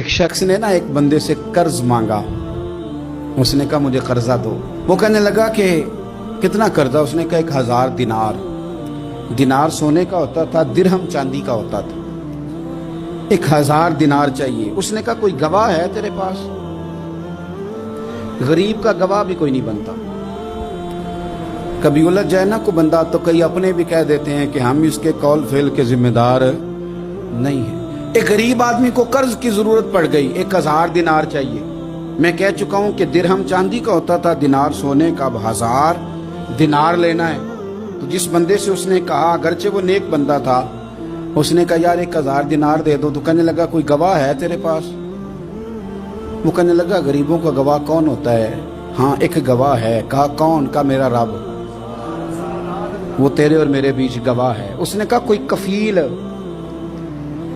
ایک شخص نے نا ایک بندے سے قرض مانگا. اس نے کہا مجھے قرضہ دو. وہ کہنے لگا کہ کتنا قرضہ؟ اس نے کہا 1000 دینار. دینار سونے کا ہوتا تھا، درہم چاندی کا ہوتا تھا. 1000 دینار چاہیے. اس نے کہا کوئی گواہ ہے تیرے پاس؟ غریب کا گواہ بھی کوئی نہیں بنتا. کبھی الجھ جائے نا کو بندہ تو کئی اپنے بھی کہہ دیتے ہیں کہ ہم اس کے قول فعل کے ذمہ دار نہیں ہیں. ایک غریب آدمی کو قرض کی ضرورت پڑ گئی، 1000 دینار چاہیے. میں کہہ چکا ہوں کہ درہم چاندی کا ہوتا تھا، دینار سونے کا. اب 1000 دینار لینا ہے. تو جس بندے سے اس نے کہا، اگرچہ وہ نیک بندہ تھا، اس نے کہا یار 1000 دینار دے دو. تو کہنے لگا کوئی گواہ ہے تیرے پاس؟ وہ کہنے لگا غریبوں کا گواہ کون ہوتا ہے؟ ہاں ایک گواہ ہے. کہا کون؟ کہا میرا رب، وہ تیرے اور میرے بیچ گواہ ہے. اس نے کہا کوئی کفیل،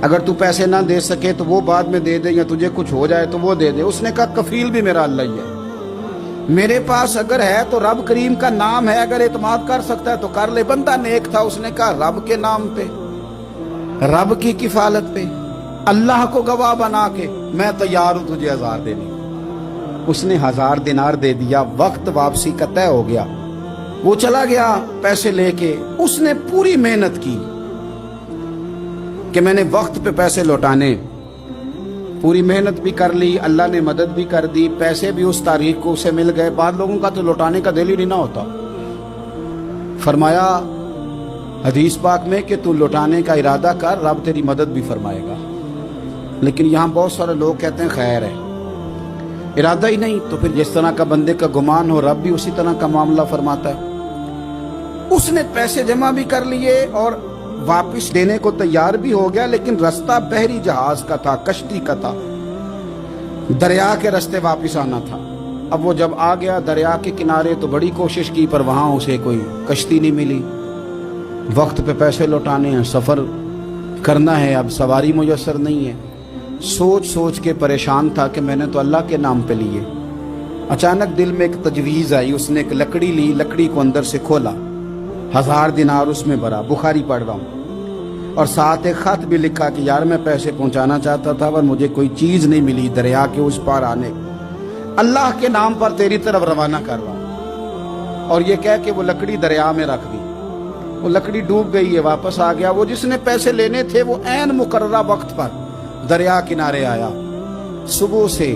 اگر تو پیسے نہ دے سکے تو وہ بعد میں دے دے، یا تجھے کچھ ہو جائے تو وہ دے دے. اس نے کہا کفیل بھی میرا اللہ ہی ہے. میرے پاس اگر ہے تو رب کریم کا نام ہے، اگر اعتماد کر سکتا ہے تو کر لے. بندہ نیک تھا. اس نے کہا رب کے نام پہ، رب کی کفالت پہ، اللہ کو گواہ بنا کے میں تیار ہوں تجھے 1000 دینے. اس نے 1000 دینار دے دیا. وقت واپسی کا طے ہو گیا. وہ چلا گیا پیسے لے کے. اس نے پوری محنت کی کہ میں نے وقت پہ پیسے لوٹانے. پوری محنت بھی کر لی، اللہ نے مدد بھی کر دی. پیسے بھی اس تاریخ کو اسے مل گئے. بعض لوگوں کا تو لوٹانے کا دل ہی نہیں نہ ہوتا. فرمایا حدیث پاک میں کہ تو لوٹانے کا ارادہ کر، رب تیری مدد بھی فرمائے گا. لیکن یہاں بہت سارے لوگ کہتے ہیں خیر ہے، ارادہ ہی نہیں. تو پھر جس طرح کا بندے کا گمان ہو، رب بھی اسی طرح کا معاملہ فرماتا ہے. اس نے پیسے جمع بھی کر لیے اور واپس دینے کو تیار بھی ہو گیا. لیکن رستہ بحری جہاز کا تھا، کشتی کا تھا، دریا کے رستے واپس آنا تھا. اب وہ جب آ گیا دریا کے کنارے تو بڑی کوشش کی، پر وہاں اسے کوئی کشتی نہیں ملی. وقت پہ پیسے لوٹانے ہیں، سفر کرنا ہے، اب سواری میسر نہیں ہے. سوچ سوچ کے پریشان تھا کہ میں نے تو اللہ کے نام پہ لیے. اچانک دل میں ایک تجویز آئی. اس نے ایک لکڑی لی، لکڑی کو اندر سے کھولا، 1000 دینار اس میں بھرا. بخاری پڑھ رہا ہوں. اور ساتھ ایک خط بھی لکھا کہ یار میں پیسے پہنچانا چاہتا تھا پر مجھے کوئی چیز نہیں ملی دریا کے اس پار آنے، اللہ کے نام پر تیری طرف روانہ کر رہا ہوں. اور یہ کہہ کہ وہ لکڑی دریا میں رکھ دی. وہ لکڑی ڈوب گئی ہے. واپس آ گیا. وہ جس نے پیسے لینے تھے وہ عین مقررہ وقت پر دریا کنارے آیا. صبح سے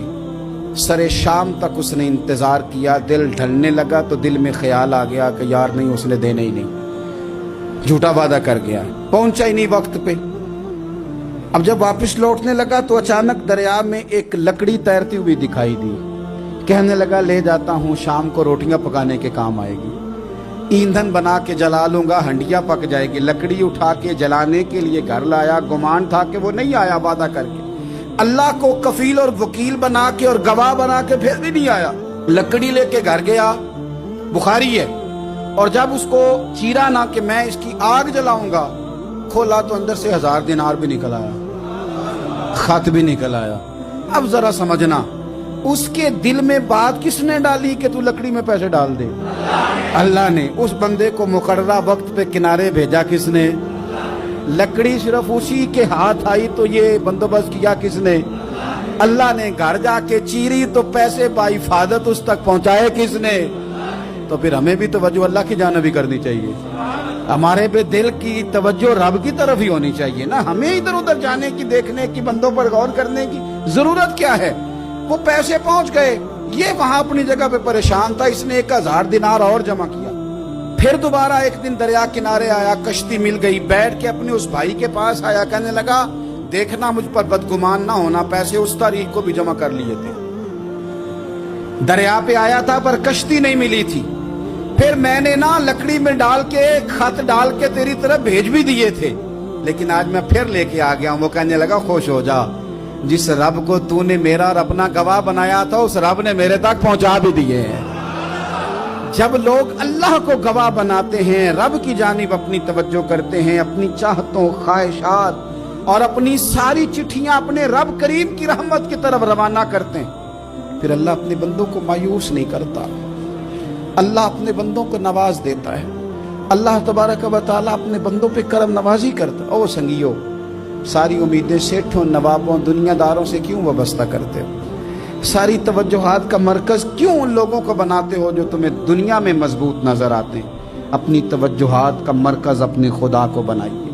سرے شام تک اس نے انتظار کیا. دل ڈھلنے لگا تو دل میں خیال آ گیا کہ یار نہیں، اس نے دینے ہی نہیں، جھوٹا وعدہ کر گیا، پہنچا ہی نہیں وقت پہ. اب جب واپس لوٹنے لگا تو اچانک دریا میں ایک لکڑی تیرتی ہوئی دکھائی دی. کہنے لگا لے جاتا ہوں، شام کو روٹیاں پکانے کے کام آئے گی، ایندھن بنا کے جلا لوں گا، ہنڈیا پک جائے گی. لکڑی اٹھا کے جلانے کے لیے گھر لایا. گمان تھا کہ وہ نہیں آیا وعدہ کر کے. اللہ کو کفیل اور وکیل بنا کے اور گواہ بنا کے پھر بھی نہیں آیا. لکڑی لے کے گھر گیا، بخاری ہے. اور جب اس کو چیرا نہ کہ میں اس کی آگ جلاؤں گا، کھولا تو اندر سے 1000 دینار بھی نکل آیا، خط بھی نکل آیا. اب ذرا سمجھنا، اس کے دل میں بات کس نے ڈالی کہ تو لکڑی میں پیسے ڈال دے؟ اللہ نے. اس بندے کو مقررہ وقت پہ کنارے بھیجا کس نے؟ لکڑی صرف اسی کے ہاتھ آئی تو یہ بندوبست کیا کس نے؟ اللہ نے. گھر جا کے چیری تو پیسے بحفاظت اس تک پہنچائے کس نے؟ تو پھر ہمیں بھی توجہ اللہ کی جانب بھی کرنی چاہیے. ہمارے پہ دل کی توجہ رب کی طرف ہی ہونی چاہیے نا. ہمیں ادھر ادھر جانے کی، دیکھنے کی، بندوں پر غور کرنے کی ضرورت کیا ہے؟ وہ پیسے پہنچ گئے. یہ وہاں اپنی جگہ پہ پریشان تھا. اس نے 1000 دینار اور جمع کیا. پھر دوبارہ ایک دن دریا کنارے آیا، کشتی مل گئی. بیٹھ کے اپنے اس بھائی کے پاس آیا. کہنے لگا دیکھنا مجھ پر بدگمان نہ ہونا، پیسے اس تاریخ کو بھی جمع کر لیے تھے. دریا پہ آیا تھا پر کشتی نہیں ملی تھی. پھر میں نے نا لکڑی میں ڈال کے خط ڈال کے تیری طرف بھیج بھی دیے تھے، لیکن آج میں پھر لے کے آ گیا ہوں. وہ کہنے لگا خوش ہو جا، جس رب کو تو نے میرا اور اپنا گواہ بنایا تھا اس رب نے میرے تک پہنچا بھی دیے ہیں. جب لوگ اللہ کو گواہ بناتے ہیں، رب کی جانب اپنی توجہ کرتے ہیں، اپنی چاہتوں، خواہشات اور اپنی ساری چٹھیاں اپنے رب کریم کی رحمت کی طرف روانہ کرتے ہیں، پھر اللہ اپنے بندوں کو مایوس نہیں کرتا. اللہ اپنے بندوں کو نواز دیتا ہے. اللہ تبارک و تعالیٰ اپنے بندوں پہ کرم نوازی کرتا ہے. او سنگیو، ساری امیدیں سیٹھوں، نوابوں، دنیا داروں سے کیوں وابستہ کرتے ہو؟ ساری توجہات کا مرکز کیوں ان لوگوں کو بناتے ہو جو تمہیں دنیا میں مضبوط نظر آتے ہیں؟ اپنی توجہات کا مرکز اپنے خدا کو بنائیے۔